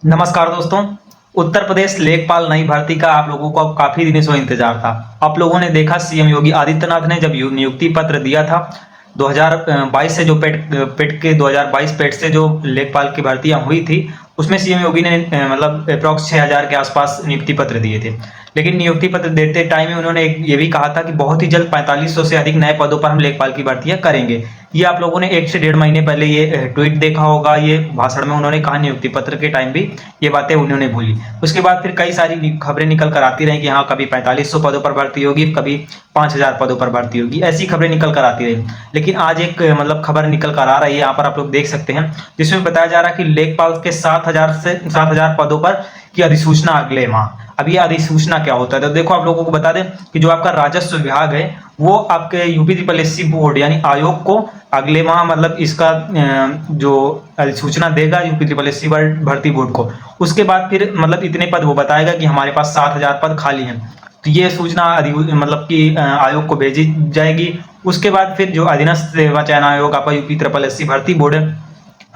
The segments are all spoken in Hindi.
नमस्कार दोस्तों। उत्तर प्रदेश लेखपाल नई भर्ती का आप लोगों को अब काफी दिनों से इंतजार था। आप लोगों ने देखा सीएम योगी आदित्यनाथ ने जब नियुक्ति पत्र दिया था 2022 से जो पेट के 2022 पेट से जो लेखपाल की भर्तियां हुई थी, उसमें सीएम योगी ने मतलब अप्रॉक्स 6000 के आसपास नियुक्ति पत्र दिए थे। लेकिन नियुक्ति पत्र देते टाइम में उन्होंने ये भी कहा था कि बहुत ही जल्द 4500 से अधिक नए पदों पर हम लेखपाल की भर्तियां करेंगे। ये आप लोगों ने 1 से 1.5 महीने पहले ये ट्वीट देखा होगा, ये भाषण में उन्होंने कहा, नियुक्ति पत्र के टाइम भी ये बातें उन्होंने बोली। उसके बाद फिर कई सारी खबरें निकल कर आती रही कि हाँ कभी 4500 पदों पर भर्ती होगी, कभी 5000 पदों पर भर्ती होगी, ऐसी खबरें निकल कर आती रही। लेकिन आज एक मतलब खबर निकल कर आ रही है, यहाँ पर आप लोग देख सकते हैं, जिसमें बताया जा रहा है कि लेखपाल के 7000 पदों पर की अधिसूचना अगले माह। अब ये अधिसूचना क्या होता है, तो देखो आप लोगों को बता दें कि जो आपका राजस्व विभाग है वो आपके यूपी ट्रिपल एससी बोर्ड यानी आयोग को अगले माह मतलब इसका जो अधिसूचना देगा यूपी ट्रिपल एससी भर्ती बोर्ड को। उसके बाद फिर मतलब इतने पद वो बताएगा कि हमारे पास 7000 पद खाली हैं, तो ये सूचना मतलब कि आयोग को भेजी जाएगी। उसके बाद फिर जो अधीनस्थ सेवा चयन आयोग आपका यूपी ट्रिपल एससी भर्ती बोर्ड है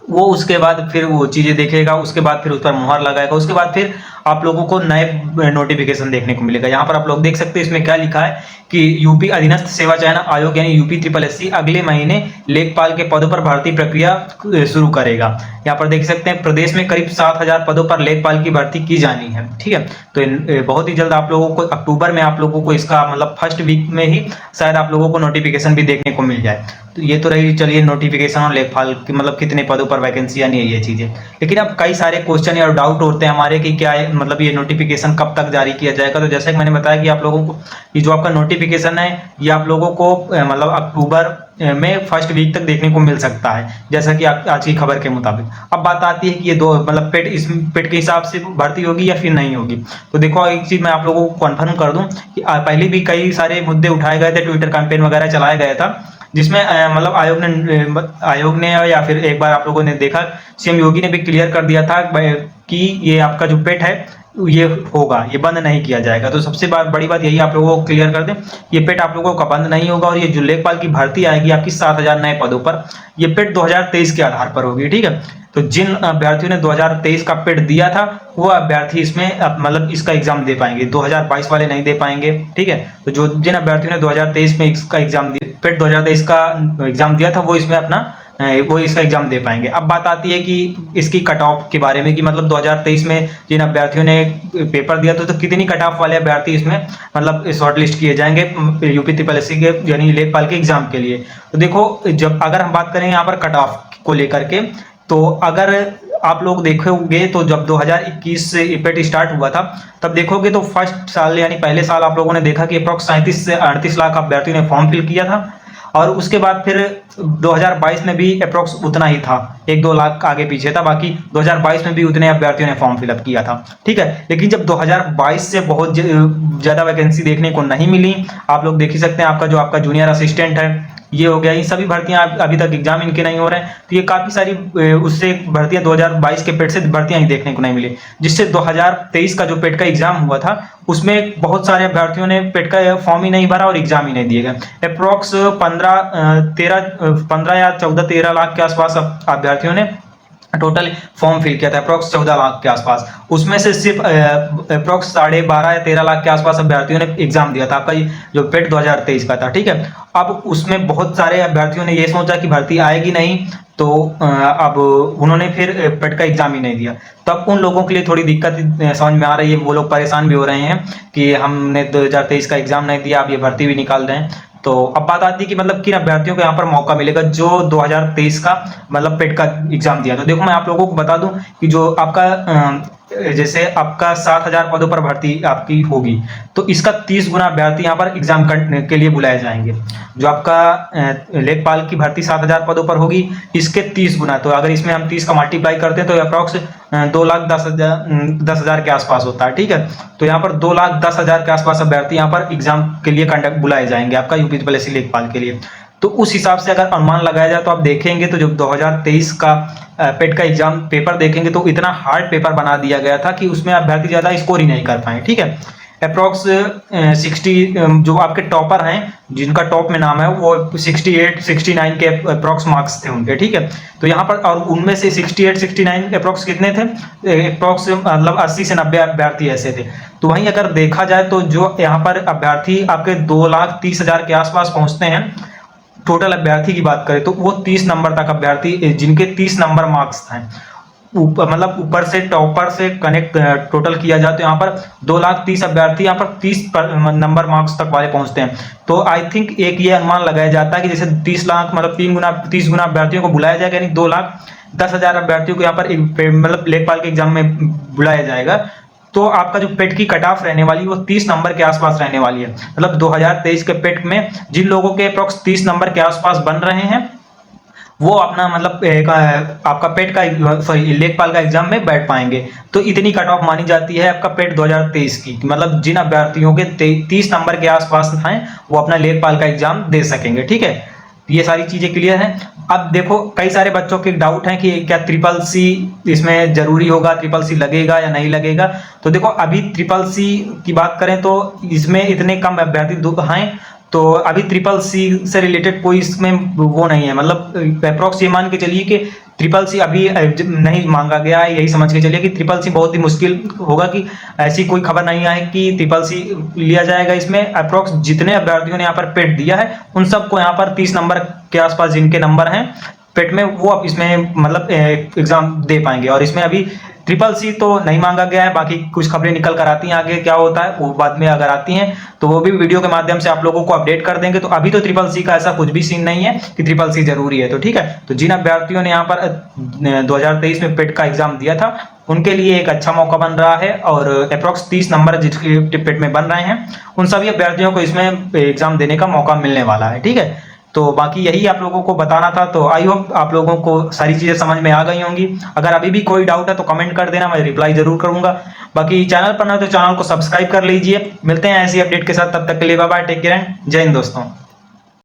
वो उसके बाद फिर वो चीजें देखेगा, उसके बाद फिर उस पर मुहर लगाएगा। उसके बाद फिर आप लोगों को नए नोटिफिकेशन देखने को मिलेगा। यहाँ पर आप लोग देख सकते हैं इसमें क्या लिखा है कि यूपी अधीनस्थ सेवा चयन आयोग यानी यूपी ट्रिपल एससी अगले महीने लेखपाल के पदों पर भर्ती प्रक्रिया शुरू करेगा। यहाँ पर देख सकते हैं प्रदेश में करीब 7000 पदों पर लेखपाल की भर्ती की जानी है। ठीक है, तो बहुत ही जल्द आप लोगों को अक्टूबर में आप लोगों को इसका मतलब फर्स्ट वीक में ही शायद आप लोगों को नोटिफिकेशन भी देखने को मिल जाए। तो ये तो रही चलिए नोटिफिकेशन और लेखपाल की मतलब कितने पदों पर वैकेंसियां नहीं है ये चीजें। लेकिन अब कई सारे क्वेश्चन या डाउट उठते हैं हमारे कि क्या मतलब ये नोटिफिकेशन कब तक जारी किया जाएगा। तो जैसा कि मैंने बताया कि आप लोगों को ये जो आपका नोटिफिकेशन है ये आप लोगों को मतलब अक्टूबर में फर्स्ट वीक तक देखने को मिल सकता है, जैसा कि आज की खबर के मुताबिक। अब बात आती है कि ये दो मतलब इस पेट के हिसाब से भर्ती होगी या फिर नहीं होगी। तो देखो एक चीज मैं आप लोगों को कन्फर्म कर दूं कि पहले भी कई सारे मुद्दे उठाए गए थे, ट्विटर कैंपेन वगैरह चलाया गया था, जिसमें मतलब आयोग ने या फिर एक बार आप लोगों ने देखा सीएम योगी ने भी क्लियर कर दिया था कि ये आपका जो पेट है ये होगा, ये बंद नहीं किया जाएगा। तो सबसे बड़ी बात यही आप लोगों को क्लियर कर दें, ये पेट आप लोगों का बंद नहीं होगा। और ये जो लेखपाल की भर्ती आएगी आपकी 7000 नए पदों पर, ये पेट 2023 के आधार पर होगी। ठीक है, तो जिन अभ्यर्थियों ने 2023 का पेट दिया था वो अभ्यर्थी इसमें मतलब इसका एग्जाम दे पाएंगे, 2022 वाले नहीं दे पाएंगे। ठीक है, तो जो जिन अभ्यर्थियों ने 2023 में इसका एग्जाम दिया, पेट 2023 का एग्जाम दिया था, वो इसमें अपना वो इसका एग्जाम दे पाएंगे। अब बात आती है कि इसकी कट ऑफ के बारे में कि मतलब 2023 में जिन अभ्यर्थियों ने पेपर दिया था तो कितनी कट ऑफ वाले अभ्यर्थी इसमें मतलब शॉर्ट लिस्ट किए जाएंगे यूपी ट्रिपल एससी के यानी लेखपाल के एग्जाम के लिए। तो देखो जब अगर हम बात करें यहाँ पर कट ऑफ को लेकर के, तो अगर आप लोग देखोगे तो जब 2021 से पेट स्टार्ट हुआ था तब देखोगे तो फर्स्ट साल यानी पहले साल आप लोगों ने देखा कि अप्रॉक्स 37 से 38 लाख अभ्यर्थियों ने फॉर्म फिल किया था। और उसके बाद फिर 2022 में भी अप्रोक्स उतना ही था, 1-2 लाख आगे पीछे था, बाकी 2022 में भी उतने अभ्यर्थियों ने फॉर्म फिलअप किया था। ठीक है, लेकिन जब 2022 से बहुत ज्यादा वैकेंसी देखने को नहीं मिली, आप लोग देख ही सकते हैं आपका जो आपका जूनियर असिस्टेंट है ये हो गया, ये सभी भर्तियां अभी तक एग्जाम इनके नहीं हो रहे हैं। तो ये काफी सारी उससे भर्तियां 2022 के पेट से भर्तियां ही देखने को नहीं मिली, जिससे 2023 का जो पेट का एग्जाम हुआ था उसमें बहुत सारे अभ्यर्थियों ने पेट का फॉर्म ही नहीं भरा और एग्जाम ही नहीं दिए गए। अप्रोक्स 15 या 14-13 लाख के आसपास अभ्यर्थियों ने टोटल फॉर्म फिल किया था, अप्रोक्स 14 लाख के आसपास। उसमें से सिर्फ अप्रोक्स 12.5 या 13 लाख के आसपास अभ्यर्थियों ने एग्जाम दिया था, आपका जो पेट 2023 का था। ठीक है, अब उसमें बहुत सारे अभ्यर्थियों ने ये सोचा कि भर्ती आएगी नहीं, तो अब उन्होंने फिर पेट का एग्जाम ही नहीं दिया। तो अब उन लोगों के लिए थोड़ी दिक्कत समझ में आ रही है, वो लोग परेशान भी हो रहे हैं कि हमने 2023 का एग्जाम नहीं दिया, अब ये भर्ती भी निकाल रहे हैं। तो अब बात आती है कि मतलब किन अभ्यर्थियों को यहाँ पर मौका मिलेगा जो 2023 का मतलब पेट का एग्जाम दिया। तो देखो मैं आप लोगों को बता दूं कि जो आपका जैसे आपका 7000 पदों पर भर्ती आपकी होगी तो इसका 30 गुना अभ्यर्थी यहाँ पर एग्जाम के लिए बुलाए जाएंगे। जो आपका लेखपाल की भर्ती 7000 पदों पर होगी, इसके 30 गुना, तो अगर इसमें हम 30 का मल्टीप्लाई करते हैं तो अप्रॉक्स 2,10,000 के आसपास होता है। ठीक है, तो यहाँ पर 2,10,000 के आसपास अभ्यर्थी यहाँ पर एग्जाम के लिए कंडक्ट बुलाए जाएंगे आपका यूपी ट्रिपल एससी लेखपाल के लिए। तो उस हिसाब से अगर अनुमान लगाया जाए तो आप देखेंगे तो जब 2023 का पेट का एग्जाम पेपर देखेंगे तो इतना हार्ड पेपर बना दिया गया था कि उसमें अभ्यर्थी ज्यादा स्कोर ही नहीं कर पाए। ठीक है, अप्रॉक्स 60 जो आपके टॉपर हैं जिनका टॉप में नाम है वो 68 69 के अप्रॉक्स मार्क्स थे उनके, ठीक है। तो यहाँ पर और उनमें से 68 69 अप्रॉक्स कितने थे, अप्रॉक्स मतलब 80 से 90 अभ्यर्थी ऐसे थे। तो वहीं अगर देखा जाए तो जो यहाँ पर अभ्यर्थी आपके 2,30,000 के आसपास पहुंचते हैं, टोटल अभ्यर्थी की बात करें तो वो 30 नंबर तक अभ्यर्थी जिनके 30 नंबर मार्क्स हैं, मतलब ऊपर से टॉपर से कनेक्ट टोटल किया जाए तो यहाँ पर 2,30,000 अभ्यर्थी यहाँ पर 30 नंबर मार्क्स तक वाले पहुंचते हैं। तो आई थिंक एक ये अनुमान लगाया जाता है कि जैसे 30 लाख मतलब 30 गुना अभ्यर्थियों को बुलाया जाएगा, यानी 2,10,000 अभ्यर्थियों को यहाँ पर मतलब लेखपाल के एग्जाम में बुलाया जाएगा। तो आपका जो पेट की कट ऑफ रहने वाली है वो 30 नंबर के आसपास रहने वाली है। मतलब 2023 के पेट में जिन लोगों के अप्रॉक्स 30 नंबर के आसपास बन रहे हैं वो अपना मतलब आपका पेट का सॉरी लेखपाल का एग्जाम में बैठ पाएंगे। तो इतनी कट ऑफ मानी जाती है आपका पेट 2023 की, मतलब जिन अभ्यर्थियों के 30 नंबर के आसपास हैं वो अपना लेखपाल का एग्जाम दे सकेंगे, ठीक है। ये सारी चीजें क्लियर हैं। अब देखो कई सारे बच्चों के डाउट हैं कि क्या CCC इसमें जरूरी होगा, CCC लगेगा या नहीं लगेगा। तो देखो अभी CCC की बात करें तो इसमें इतने कम अभ्यर्थी हैं, तो अभी CCC से रिलेटेड कोई इसमें वो नहीं है, मतलब अप्रॉक्स ये मान के चलिए कि CCC अभी नहीं मांगा गया है, यही समझ के चलिए कि CCC बहुत ही मुश्किल होगा कि ऐसी कोई खबर नहीं आए कि CCC लिया जाएगा। इसमें अप्रॉक्स जितने अभ्यर्थियों ने यहाँ पर पेट दिया है उन सबको यहाँ पर 30 नंबर के आसपास जिनके नंबर हैं पेट में वो अब इसमें मतलब एग्जाम दे पाएंगे। और इसमें अभी CCC तो नहीं मांगा गया है, बाकी कुछ खबरें निकल कर आती हैं आगे क्या होता है वो बाद में अगर आती हैं तो वो भी वीडियो के माध्यम से आप लोगों को अपडेट कर देंगे। तो अभी तो CCC का ऐसा कुछ भी सीन नहीं है कि CCC जरूरी है, तो ठीक है। तो जिन अभ्यर्थियों ने यहाँ पर 2023 में पेट का एग्जाम दिया था उनके लिए एक अच्छा मौका बन रहा है, और अप्रॉक्स 30 नंबर जिसके पेट में बन रहे हैं उन सभी अभ्यर्थियों को इसमें एग्जाम देने का मौका मिलने वाला है, ठीक है। तो बाकी यही आप लोगों को बताना था। तो आई होप आप लोगों को सारी चीजें समझ में आ गई होंगी। अगर अभी भी कोई डाउट है तो कमेंट कर देना, मैं रिप्लाई जरूर करूंगा। बाकी चैनल पर ना तो चैनल को सब्सक्राइब कर लीजिए। मिलते हैं ऐसी अपडेट के साथ, तब तक के लिए bye bye, take care and जय हिंद दोस्तों।